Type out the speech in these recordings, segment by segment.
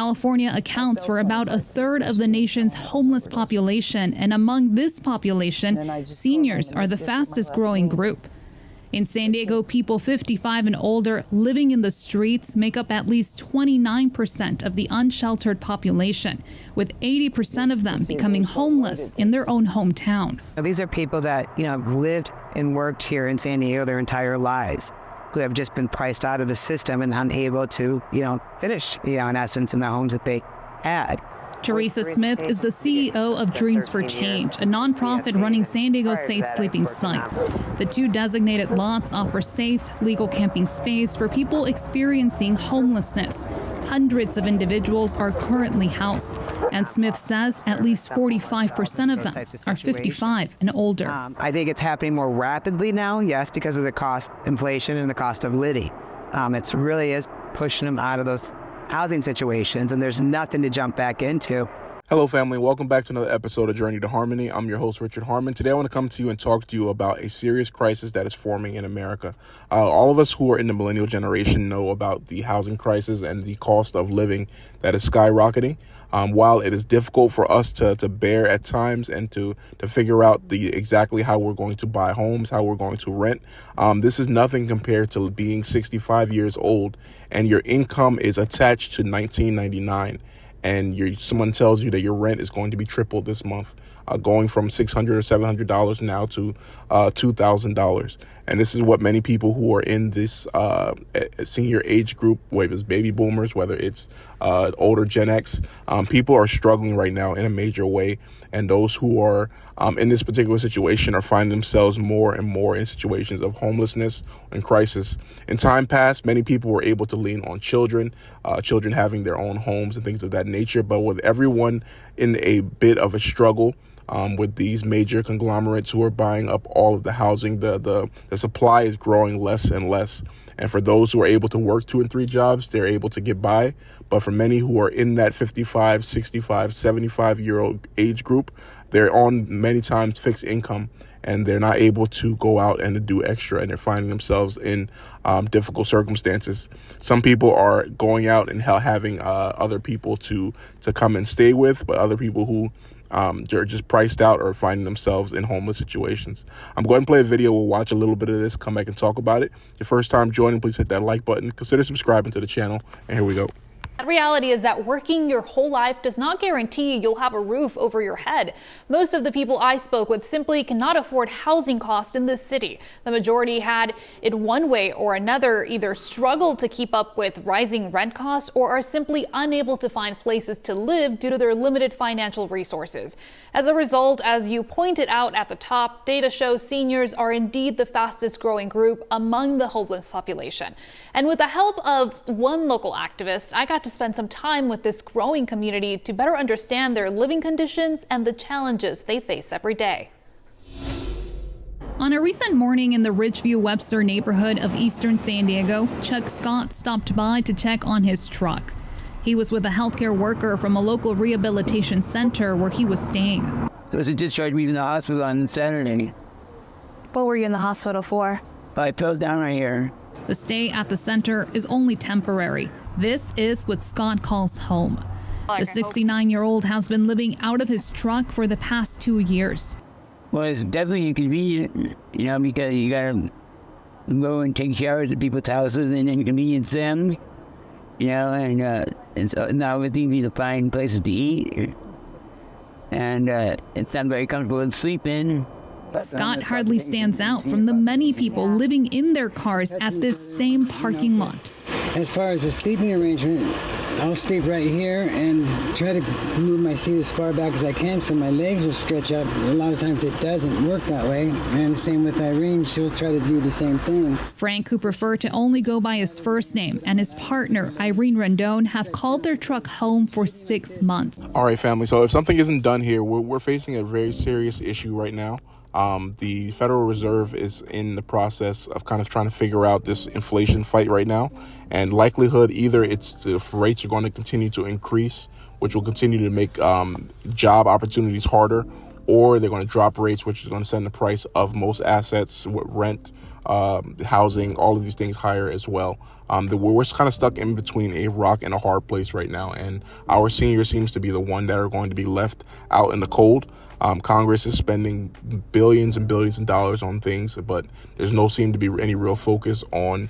California accounts for about a third of the nation's homeless population, and among this population, seniors are the fastest growing group. In San Diego, people 55 and older living in the streets make up at least 29% of the unsheltered population, with 80% of them becoming homeless in their own hometown. These are people that, have lived and worked here in San Diego their entire lives, who have just been priced out of the system and unable to, finish, in essence, in the homes that they had. Teresa Smith is the CEO of Dreams for Change, a nonprofit running San Diego's safe sleeping sites. The 2 designated lots offer safe, legal camping space for people experiencing homelessness. Hundreds of individuals are currently housed, and Smith says at least 45% of them are 55 and older. I think it's happening more rapidly now, yes, because of the cost inflation and the cost of living. It really is pushing them out of those housing situations, and there's nothing to jump back into. Hello, family. Welcome back to another episode of Journey to Harmony. I'm your host, Richard Harmon. Today, I want to come to you and talk to you about a serious crisis that is forming in America. All of us who are in the millennial generation know about the housing crisis and the cost of living that is skyrocketing. While it is difficult for us to bear at times and to figure out exactly how we're going to buy homes, how we're going to rent, this is nothing compared to being 65 years old and your income is attached to $19.99. And someone tells you that your rent is going to be tripled this month, going from $600 or $700 now to $2,000. And this is what many people who are in this senior age group, whether it's baby boomers, whether it's older Gen X, people are struggling right now in a major way. And those who are in this particular situation are finding themselves more and more in situations of homelessness and crisis. In time past, many people were able to lean on children having their own homes and things of that nature. But with everyone in a bit of a struggle, with these major conglomerates who are buying up all of the housing, the supply is growing less and less. And for those who are able to work 2 and 3 jobs, they're able to get by. But for many who are in that 55, 65, 75-year-old age group, they're on many times fixed income, and they're not able to go out and to do extra, and they're finding themselves in difficult circumstances. Some people are going out and having other people to come and stay with, but other people who they're just priced out or finding themselves in homeless situations. I'm going to play a video. We'll watch a little bit of this, come back and talk about it. Your first time joining, please hit that like button. Consider subscribing to the channel. And here we go. The reality is that working your whole life does not guarantee you'll have a roof over your head. Most of the people I spoke with simply cannot afford housing costs in this city. The majority had, in one way or another, either struggled to keep up with rising rent costs or are simply unable to find places to live due to their limited financial resources. As a result, as you pointed out at the top, data shows seniors are indeed the fastest growing group among the homeless population. And with the help of one local activist, I got to spend some time with this growing community to better understand their living conditions and the challenges they face every day. On a recent morning in the Ridgeview-Webster neighborhood of eastern San Diego, Chuck Scott stopped by to check on his truck. He was with a healthcare worker from a local rehabilitation center where he was staying. There was a discharge me from the hospital on Saturday. What were you in the hospital for? I fell down right here. The stay at the center is only temporary. This is what Scott calls home. The 69-year-old has been living out of his truck for the past 2 years. Well, it's definitely inconvenient, because you gotta go and take showers at people's houses and inconvenience them, and so now it's easy to find places to eat, and it's not very comfortable to sleep in. Scott hardly stands out from the many people living in their cars at this same parking lot. As far as the sleeping arrangement, I'll sleep right here and try to move my seat as far back as I can so my legs will stretch up. A lot of times it doesn't work that way. And same with Irene, she'll try to do the same thing. Frank, who preferred to only go by his first name, and his partner, Irene Rendon, have called their truck home for 6 months. All right, family. So if something isn't done here, we're facing a very serious issue right now. The Federal Reserve is in the process of kind of trying to figure out this inflation fight right now, and likelihood either it's if rates are going to continue to increase, which will continue to make job opportunities harder, or they're going to drop rates, which is going to send the price of most assets, rent, housing, all of these things higher as well. We're kind of stuck in between a rock and a hard place right now, and our seniors seems to be the one that are going to be left out in the cold. Congress is spending billions and billions of dollars on things, but there's no seem to be any real focus on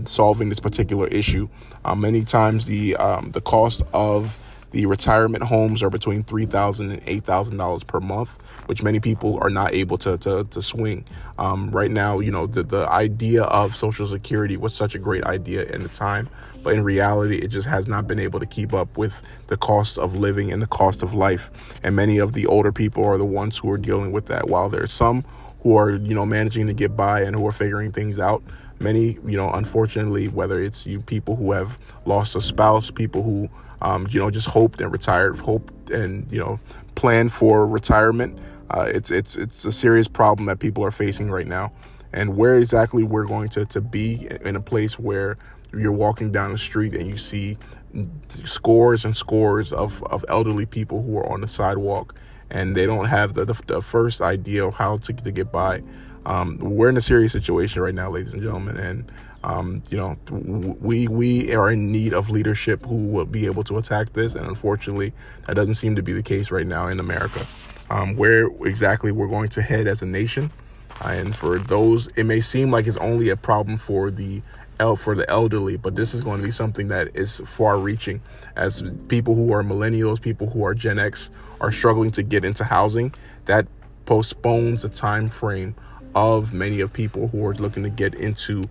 solving this particular issue. Many times the cost of the retirement homes are between $3,000 and $8,000 per month, which many people are not able to swing. Right now, the idea of Social Security was such a great idea in the time, but in reality, it just has not been able to keep up with the cost of living and the cost of life. And many of the older people are the ones who are dealing with that. While there's some who are, managing to get by and who are figuring things out, many, unfortunately, whether it's people who have lost a spouse, people who, just hoped and planned for retirement. It's a serious problem that people are facing right now. And where exactly we're going to be in a place where you're walking down the street and you see scores and scores of elderly people who are on the sidewalk and they don't have the first idea of how to get by. We're in a serious situation right now, ladies and gentlemen, and we are in need of leadership who will be able to attack this, and unfortunately, that doesn't seem to be the case right now in America. Where exactly we're going to head as a nation, and for those, it may seem like it's only a problem for the elderly, but this is going to be something that is far-reaching. As people who are millennials, people who are Gen X, are struggling to get into housing, that postpones the time frame of many of people who are looking to get into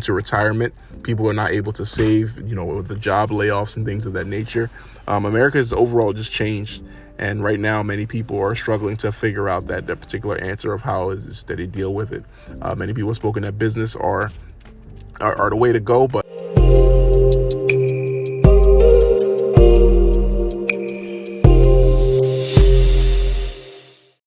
retirement. People are not able to save, with the job layoffs and things of that nature. America has overall just changed. And right now, many people are struggling to figure out that particular answer of how is that they deal with it. Many people have spoken that business are the way to go, but